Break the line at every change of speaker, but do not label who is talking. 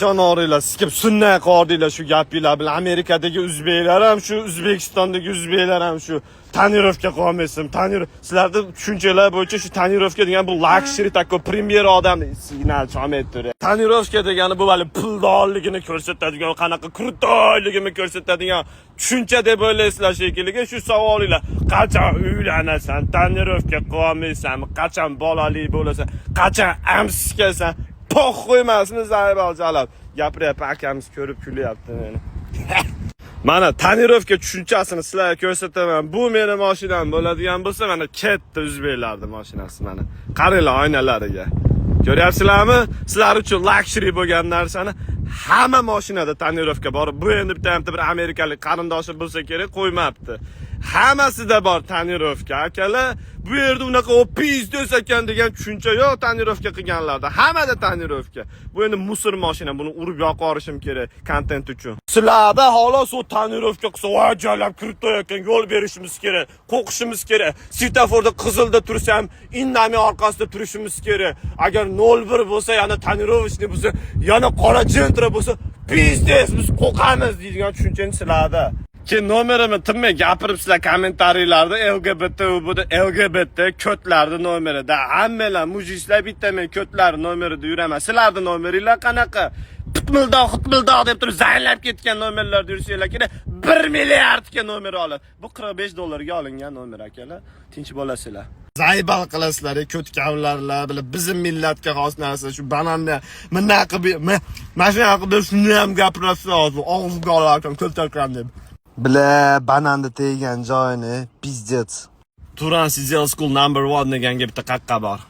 Janoringlar sikib sunnay qordinglar shu gapinglar bilan. Amerikadagi o'zbeklar ham shu, O'zbekistondagi o'zbeklar ham shu. Tonirovka qolmaysin. Sizlarda tushunchalar bo'yicha shu tonirovka degan bu luxury такой premier odam signal chamaydir. Tonirovka degani bu vali puldorligini ko'rsatadigan, qanaqa krutoyligini ko'rsatadigan tushuncha deb o'ylaysizlar shekilli. Shu savolinglar, qachon uylanasan, tonirovka qolmaysanmi, qachon bolali bo'lasan, qachon amsikasan, po'xo'y emasmi Zaybal Jalal. Gapiryapti, akamiz ko'rib kulyapti meni. Mana tonirovka tushunchasini sizlarga ko'rsataman. Bu meni mashinam bo'ladigan bo'lsa, mana ketdi o'zbeklarning mashinasi mana. Qaranglar oynalariga. Ko'ryapsizlarmi? Sizlar uchun luxury bo'lgan narsani hamma mashinada tonirovka bor. Bu endi bitta bir amerikalik qarindoshi bo'lsa kerak, qo'ymabdi. Hammasida bor tonirovka. Akalar, bu yerda unaqa o pizdos ekan degan tushuncha yo'q tonirovka qilganlarda. Hammada tonirovka. Bu endi musor mashina, buni urib yoqorishim kerak kontent uchun. Sizlarda xolos o tonirovka qilsa, voy jalab kiritayotgan yo'l berishimiz kerak, qo'qishimiz kerak. Svetoforda qizilda tursam, indamay orqasida turishimiz kerak. Agar 01 bo'lsa, yana tonirovочный bo'lsa, yana qora jentra bo'lsa, pizdos biz qo'qamiz deydigan tushunchani sizlarda. Ki nomerimni tinmay gapiribsizlar kommentariylarda LGBT bu LGBT ko'tlarni nomerida. Hammalar mujislar bitta men ko'tlarni nomerida yuraman. Sizlarning nomeringlar qanaqa? Xitmildoq deb turib zaynlab ketgan nomerlarda yursanglar kerak. 1 milliardga nomer olib. Bu $45 olingan nomer akalar. Tinch bo'lasizlar. Zaybal qilasizlar, ko'tkavlarlar, bilib bizim millatga xos narsa shu bananni mana qilib, mana shu haqida shuni ham gapirasiz, og'izga olarkan ko'tarkan deb. Bile bananda tegan joyini pizdец. Turan Sizel School No. 1 deganga bitta qaqqa bor.